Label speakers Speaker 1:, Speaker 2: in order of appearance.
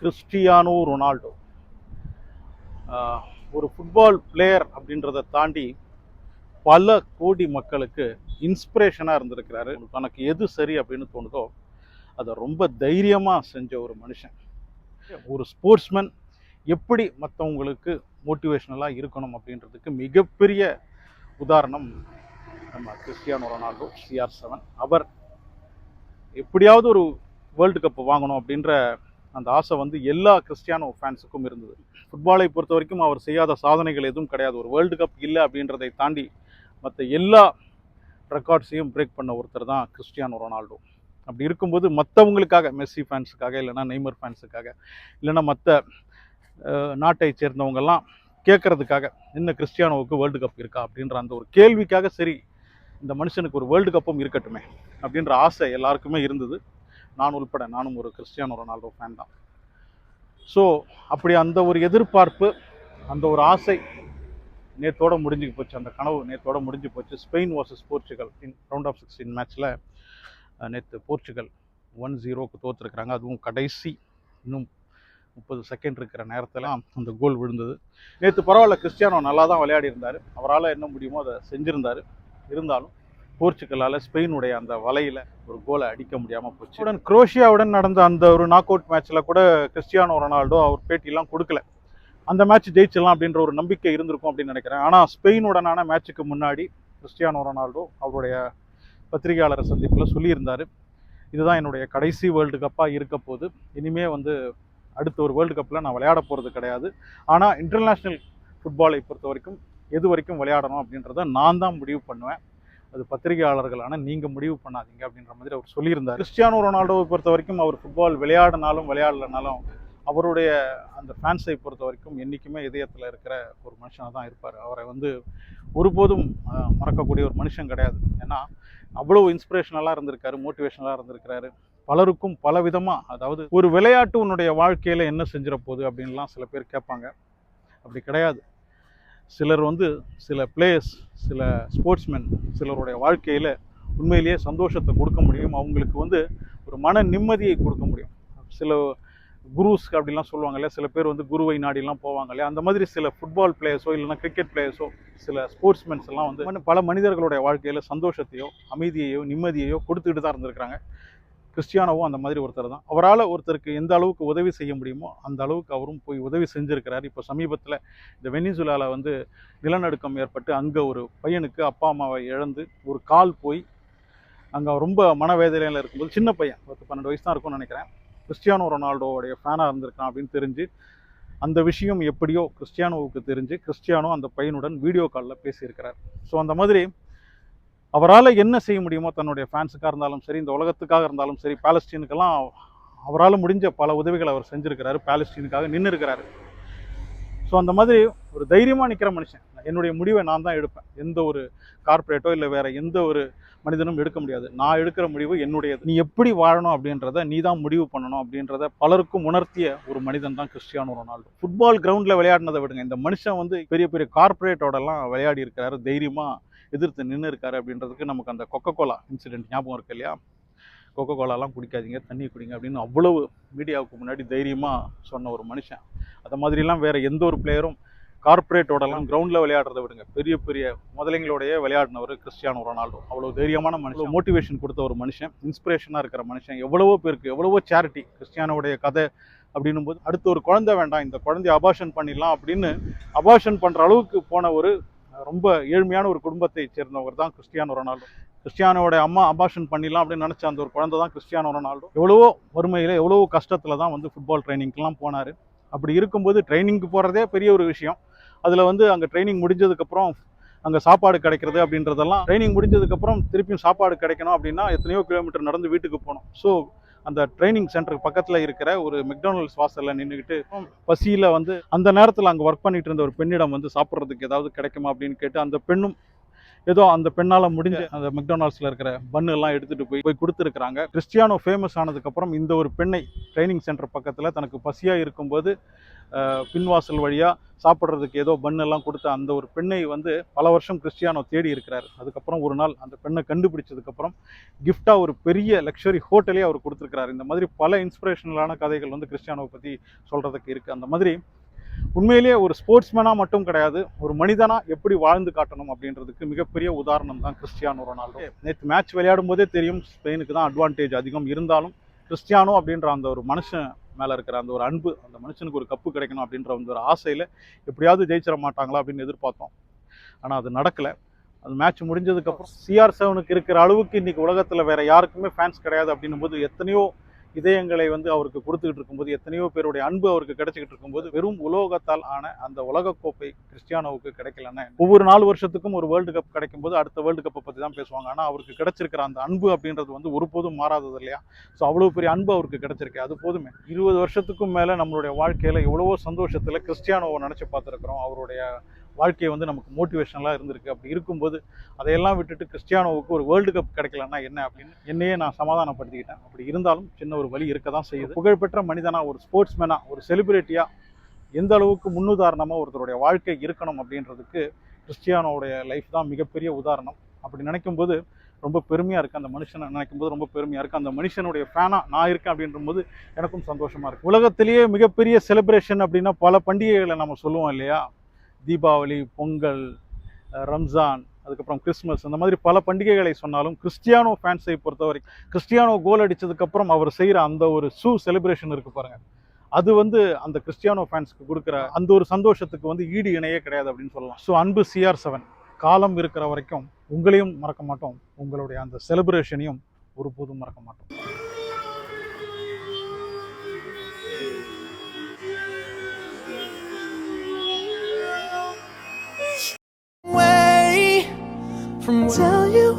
Speaker 1: Cristiano Ronaldo ஒரு football player அப்படின்றத தாண்டி பல கோடி மக்களுக்கு இன்ஸ்பிரேஷனாக இருந்திருக்கிறாரு. தனக்கு எது சரி அப்படின்னு தோணுதோ அதை ரொம்ப தைரியமாக செஞ்ச ஒரு மனுஷன். ஒரு ஸ்போர்ட்ஸ்மேன் எப்படி மற்றவங்களுக்கு மோட்டிவேஷ்னலாக இருக்கணும் அப்படின்றதுக்கு மிகப்பெரிய உதாரணம் நம்ம கிறிஸ்டியானோ ரொனால்டோ CR7. அவர் எப்படியாவது ஒரு வேர்ல்டு கப் வாங்கணும் அப்படின்ற அந்த ஆசை வந்து எல்லா கிறிஸ்டியானோ ஃபேன்ஸுக்கும் இருந்தது. ஃபுட்பாலை பொறுத்த வரைக்கும் அவர் செய்யாத சாதனைகள் எதுவும் கிடையாது. ஒரு வேர்ல்டு கப் இல்லை அப்படின்றதை தாண்டி மற்ற எல்லா ரெக்கார்ட்ஸையும் பிரேக் பண்ண ஒருத்தர் தான் கிறிஸ்டியானோ ரொனால்டோ. அப்படி இருக்கும்போது மற்றவங்களுக்காக, மெஸ்ஸி ஃபேன்ஸுக்காக, இல்லைனா நெய்மர் ஃபேன்ஸுக்காக, இல்லைனா மற்ற நாட்டை சேர்ந்தவங்கெல்லாம் கேட்கறதுக்காக இன்னும் கிறிஸ்டியானோவுக்கு வேர்ல்டு கப் இருக்கா அப்படின்ற அந்த ஒரு கேள்விக்காக சரி இந்த மனுஷனுக்கு ஒரு வேர்ல்டு கப்பும் இருக்கட்டுமே அப்படின்ற ஆசை எல்லாருக்குமே இருந்தது. நான் உள்பட, நானும் ஒரு கிறிஸ்டியானோ ரொனால்டோ ஃபேன் தான். ஸோ அப்படி அந்த ஒரு எதிர்பார்ப்பு, அந்த ஒரு ஆசை நேற்றோட முடிஞ்சு போச்சு. அந்த கனவு நேற்றோட முடிஞ்சு போச்சு. Spain versus Portugal round of 16 மேட்ச்சில் நேற்று போர்ச்சுகல் 1-0க்கு தோற்றுருக்குறாங்க. அதுவும் கடைசி இன்னும் 30 செகண்ட் இருக்கிற நேரத்தில் அந்த கோல் விழுந்தது. நேற்று பரவாயில்ல, கிறிஸ்டியானோ நல்லா தான் விளையாடி இருந்தார். அவரால் என்ன முடியுமோ அதை செஞ்சுருந்தார். இருந்தாலும் போர்ச்சுகலால் ஸ்பெயினுடைய அந்த வலையில் ஒரு கோலை அடிக்க முடியாமல் போச்சு. உடன் குரோஷியாவுடன் நடந்த அந்த ஒரு நாக் அவுட் மேட்ச்சில் கூட கிறிஸ்டியானோ ரொனால்டோ அவர் பேட்டிலாம் கொடுக்கல. அந்த மேட்ச் ஜெயிச்சிடலாம் அப்படின்ற ஒரு நம்பிக்கை இருந்திருக்கும் அப்படின்னு நினைக்கிறேன். ஆனால் ஸ்பெயினுடனான மேட்சுக்கு முன்னாடி கிறிஸ்டியானோ ரொனால்டோ அவருடைய பத்திரிகையாளர் சந்திப்பில் சொல்லியிருந்தார், இதுதான் என்னுடைய கடைசி வேர்ல்டு கப்பாக இருக்க போது. இனிமே வந்து அடுத்த ஒரு வேர்ல்டு கப்பில் நான் விளையாட போகிறது கிடையாது. ஆனால் இன்டர்நேஷ்னல் ஃபுட்பாலை பொறுத்த வரைக்கும் எது வரைக்கும் விளையாடணும் அப்படின்றத நான் தான் முடிவு பண்ணுவேன். அது பத்திரிகையாளர்களான நீங்கள் முடிவு பண்ணாதீங்க அப்படின்ற மாதிரி அவர் சொல்லியிருந்தார். கிறிஸ்டியானோ ரொனால்டோவை பொறுத்த வரைக்கும் அவர் ஃபுட்பால் விளையாடினாலும் விளையாடலனாலும் அவருடைய அந்த ஃபேன்ஸை பொறுத்த வரைக்கும் என்றைக்குமே இதயத்தில் இருக்கிற ஒரு மனுஷனாக தான் இருப்பார். அவரை வந்து ஒருபோதும் மறக்கக்கூடிய ஒரு மனுஷன் கிடையாது. ஏன்னா அவ்வளோ இன்ஸ்பிரேஷனலாக இருந்திருக்காரு, மோட்டிவேஷனலாக இருந்திருக்கிறாரு. பலருக்கும் பல விதமாக, அதாவது ஒரு விளையாட்டு உன்னுடைய வாழ்க்கையில் என்ன செஞ்சிட போகுது அப்படின்லாம் சில பேர் கேட்பாங்க. அப்படி கிடையாது. சிலர் வந்து சில பிளேயர்ஸ், சில ஸ்போர்ட்ஸ்மேன் சிலருடைய வாழ்க்கையில் உண்மையிலேயே சந்தோஷத்தை கொடுக்க முடியும். அவங்களுக்கு வந்து ஒரு மன நிம்மதியை கொடுக்க முடியும். சில குருஸ் அப்படிலாம் சொல்லுவாங்க இல்லையா, சில பேர் வந்து குருவை நாடிலாம் போவாங்க இல்லையா, அந்த மாதிரி சில ஃபுட்பால் பிளேயர்ஸோ இல்லைனா கிரிக்கெட் பிளேயர்ஸோ சில ஸ்போர்ட்ஸ்மென்ஸ் எல்லாம் வந்து பல மனிதர்களுடைய வாழ்க்கையில் சந்தோஷத்தையோ அமைதியையோ நிம்மதியையோ கொடுத்துக்கிட்டு தான் இருந்திருக்கிறாங்க. கிறிஸ்டியானோவும் அந்த மாதிரி ஒருத்தர் தான். அவரால் ஒருத்தருக்கு எந்த அளவுக்கு உதவி செய்ய முடியுமோ அந்த அளவுக்கு அவரும் போய் உதவி செஞ்சுருக்கிறார். இப்போ சமீபத்தில் இந்த வெனிசுலாவில் வந்து நிலநடுக்கம் ஏற்பட்டு அங்கே ஒரு பையனுக்கு அப்பா அம்மாவை இழந்து ஒரு கால் போய் அங்கே ரொம்ப மனவேதனையில் இருக்கும்போது, சின்ன பையன் 10-12 வயசு தான் இருக்கும்னு நினைக்கிறேன், கிறிஸ்டியானோ ரொனால்டோவுடைய ஃபேனாக இருந்திருக்கான் அப்படின்னு தெரிஞ்சு அந்த விஷயம் எப்படியோ கிறிஸ்டியானோவுக்கு தெரிஞ்சு கிறிஸ்டியானோ அந்த பையனுடன் வீடியோ காலில் பேசியிருக்கிறார். ஸோ அந்த மாதிரி அவரால் என்ன செய்ய முடியுமோ தன்னுடைய ஃபேன்ஸுக்காக இருந்தாலும் சரி, இந்த உலகத்துக்காக இருந்தாலும் சரி, பாலஸ்தீனுக்கெல்லாம் அவரால் முடிஞ்ச பல உதவிகள் அவர் செஞ்சுருக்கிறாரு. பாலஸ்தீனுக்காக நின்று இருக்கிறாரு. ஸோ அந்த மாதிரி ஒரு தைரியமாக நிற்கிற மனுஷன். என்னுடைய முடிவை நான் தான் எடுப்பேன். எந்த ஒரு கார்ப்பரேட்டோ இல்லை வேறு எந்த ஒரு மனிதனும் எடுக்க முடியாது. நான் எடுக்கிற முடிவு என்னுடையது. நீ எப்படி வாழணும் அப்படின்றத நீ தான் முடிவு பண்ணணும் அப்படின்றத பலருக்கும் உணர்த்திய ஒரு மனிதன் தான் கிறிஸ்டியானோ ரொனால்டோ. ஃபுட்பால் கிரவுண்டில் விளையாடினதை விடுங்க, இந்த மனுஷன் வந்து பெரிய பெரிய கார்ப்பரேட்டோடலாம் விளையாடி இருக்கிறாரு, தைரியமாக எதிர்த்து நின்று இருக்காரு அப்படின்றதுக்கு நமக்கு அந்த கொக்கோகோலா இன்சிடென்ட் ஞாபகம் இருக்கு இல்லையா. கொக்கோகோலாலாம் குடிக்காதீங்க, தண்ணி குடிங்க அப்படின்னு அவ்வளவு மீடியாவுக்கு முன்னாடி தைரியமாக சொன்ன ஒரு மனுஷன். அந்த மாதிரிலாம் வேறு எந்த ஒரு பிளேயரும் கார்ப்பரேட்டோடலாம் கிரவுண்டில் விளையாடுறத விடுங்க, பெரிய பெரிய முதலைங்களோடைய விளையாடினவர் கிறிஸ்டியானோ ரொனால்டோ. அவ்வளோ தைரியமான மனுஷன், மோட்டிவேஷன் கொடுத்த ஒரு மனுஷன், இன்ஸ்பிரேஷனாக இருக்கிற மனுஷன். எவ்வளவோ பேருக்கு எவ்வளவோ சேரிட்டி. கிறிஸ்டியானோடைய கதை அப்படின்னும் போது அடுத்து ஒரு குழந்தை வேண்டாம், இந்த குழந்தைய அபார்ஷன் பண்ணிடலாம் அப்படின்னு அபார்ஷன் பண்ணுற அளவுக்கு போன ஒரு ரொம்ப ஏழ்மையான ஒரு குடும்பத்தை சேர்ந்தவர் தான் கிறிஸ்டியானோ ரொனால்டோ. கிறிஸ்டியானோட அம்மா அபார்ஷன் பண்ணிடலாம் அப்படின்னு நினச்ச அந்த ஒரு குழந்தை தான் கிறிஸ்டியானோ ரொனால்டோ. எவ்வளவோ வறுமையில் எவ்வளவோ கஷ்டத்தில் தான் வந்து ஃபுட்பால் ட்ரைனிங்க்கெலாம் போனார். அப்படி இருக்கும்போது ட்ரைனிங்க்கு போகிறதே பெரிய ஒரு விஷயம். அதில் வந்து அங்கே ட்ரைனிங் முடிஞ்சதுக்கப்புறம் அங்கே சாப்பாடு கிடைக்கிறது அப்படின்றதெல்லாம், ட்ரைனிங் முடிஞ்சதுக்கப்புறம் திருப்பியும் சாப்பாடு கிடைக்கணும் அப்படின்னா எத்தனையோ கிலோமீட்டர் நடந்து வீட்டுக்கு போகணும். ஸோ அந்த ட்ரைனிங் சென்டருக்கு பக்கத்தில் இருக்கிற ஒரு மெக்டானல்ட்ஸ் வாசலில் நின்றுக்கிட்டு பசியில் வந்து அந்த நேரத்தில் அங்கே ஒர்க் பண்ணிட்டு இருந்த ஒரு பெண்ணிடம் வந்து சாப்பிட்றதுக்கு ஏதாவது கிடைக்குமா அப்படின்னு கேட்டு அந்த பெண்ணும் ஏதோ அந்த பெண்ணால் முடிஞ்ச அந்த மெக்டொனால்ட்ஸில் இருக்கிற பன்னு எல்லாம் எடுத்துகிட்டு போய் கொடுத்துருக்குறாங்க. கிறிஸ்டியானோ ஃபேமஸ் ஆனதுக்கப்புறம் இந்த ஒரு பெண்ணை ட்ரைனிங் சென்டர் பக்கத்தில் தனக்கு பசியாக இருக்கும்போது பின்வாசல் வழியாக சாப்பிட்றதுக்கு ஏதோ பன்னெல்லாம் கொடுத்த அந்த ஒரு பெண்ணை வந்து பல வருஷம் கிறிஸ்டியானோ தேடி இருக்கிறார். அதுக்கப்புறம் ஒரு நாள் அந்த பெண்ணை கண்டுபிடிச்சதுக்கப்புறம் கிஃப்டாக ஒரு பெரிய லக்ஸரி ஹோட்டலே அவர் கொடுத்துருக்கிறார். இந்த மாதிரி பல இன்ஸ்பிரேஷனலான கதைகள் வந்து கிறிஸ்டியானோவை பற்றி சொல்கிறதுக்கு இருக்குது. அந்த மாதிரி உண்மையிலேயே ஒரு ஸ்போர்ட்ஸ்மேனாக மட்டும் கிடையாது, ஒரு மனிதனாக எப்படி வாழ்ந்து காட்டணும் அப்படின்றதுக்கு மிகப்பெரிய உதாரணம் தான் கிறிஸ்டியானோ ரொனால்டோ. நேற்று மேட்ச் விளையாடும் போதே தெரியும் ஸ்பெயினுக்கு தான் அட்வான்டேஜ் அதிகம். இருந்தாலும் கிறிஸ்டியானோ அப்படின்ற அந்த ஒரு மனுஷன் மேலே இருக்கிற அந்த ஒரு அன்பு, அந்த மனுஷனுக்கு ஒரு கப்பு கிடைக்கணும் அப்படின்ற அந்த ஒரு ஆசையில் எப்படியாவது ஜெயிச்சிட மாட்டாங்களா அப்படின்னு எதிர்பார்த்தோம். ஆனால் அது நடக்கலை. அந்த மேட்ச் முடிஞ்சதுக்கப்புறம் CR7க்கு இருக்கிற அளவுக்கு இன்றைக்கி உலகத்தில் வேறு யாருக்குமே ஃபேன்ஸ் கிடையாது அப்படின்னும் போது, எத்தனையோ இதயங்களை வந்து அவருக்கு கொடுத்துக்கிட்டு இருக்கும்போது, எத்தனையோ பேருடைய அன்பு அவருக்கு கிடைச்சிக்கிட்டு இருக்கும்போது, வெறும் உலோகத்தால் ஆன அந்த உலகக்கோப்பை கிறிஸ்டியானோவுக்கு கிடைக்கலன்னா, ஒவ்வொரு 4 வருஷத்துக்கும் ஒரு வேர்ல்டு கப் கிடைக்கும்போது அடுத்த வேர்ல்டு கப்பை பற்றி தான் பேசுவாங்க. ஆனால் அவருக்கு கிடைச்சிருக்கிற அந்த அன்பு அப்படின்றது வந்து ஒருபோதும் மாறாதது இல்லையா? ஸோ அவ்வளோ பெரிய அன்பு அவருக்கு கிடைச்சிருக்கு. அது போதுமே. 20 வருஷத்துக்கும் மேலே நம்மளுடைய வாழ்க்கையில் எவ்வளவோ சந்தோஷத்தில் கிறிஸ்டியானோவை நினச்சி பார்த்துருக்குறோம். அவருடைய வாழ்க்கை வந்து நமக்கு மோட்டிவேஷனலாக இருந்திருக்கு. அப்படி இருக்கும்போது அதையெல்லாம் விட்டுட்டு கிறிஸ்டியானோவுக்கு ஒரு வேர்ல்டு கப் கிடைக்கலன்னா என்ன அப்படின்னு என்னையே நான் சமாதானப்படுத்திக்கிட்டேன். அப்படி இருந்தாலும் சின்ன ஒரு வழி இருக்க தான் செய்யுது. புகழ்பெற்ற மனிதனாக, ஒரு ஸ்போர்ட்ஸ்மேனாக, ஒரு செலிபிரிட்டியாக எந்த அளவுக்கு முன்னுதாரணமாக ஒருத்தருடைய வாழ்க்கை இருக்கணும் அப்படின்றதுக்கு கிறிஸ்டியானோவுடைய லைஃப் தான் மிகப்பெரிய உதாரணம். அப்படி நினைக்கும்போது ரொம்ப பெருமையாக இருக்குது. அந்த மனுஷனை நினைக்கும்போது ரொம்ப பெருமையாக இருக்குது. அந்த மனுஷனுடைய ஃபேனாக நான் இருக்கேன் அப்படின்றபோது எனக்கும் சந்தோஷமாக இருக்குது. உலகத்திலேயே மிகப்பெரிய செலிப்ரேஷன் அப்படின்னா பல பண்டிகைகளை நம்ம சொல்லுவோம் இல்லையா? தீபாவளி, பொங்கல், ரம்ஜான், அதுக்கப்புறம் கிறிஸ்மஸ், இந்த மாதிரி பல பண்டிகைகளை சொன்னாலும் கிறிஸ்டியானோ ஃபேன்ஸை பொறுத்தவரைக்கும் கிறிஸ்டியானோ கோல் அடித்ததுக்கப்புறம் அவர் செய்கிற அந்த ஒரு செலிப்ரேஷன் இருக்குது பாருங்கள், அது வந்து அந்த கிறிஸ்டியானோ ஃபேன்ஸ்க்கு கொடுக்குற அந்த ஒரு சந்தோஷத்துக்கு வந்து ஈடு இணையே கிடையாது அப்படின்னு சொல்லலாம். ஸோ அன்பு CR7, காலம் இருக்கிற வரைக்கும் உங்களையும் மறக்க மாட்டோம், உங்களுடைய அந்த செலிப்ரேஷனையும் ஒருபோதும் மறக்க மாட்டோம்.
Speaker 2: From tell you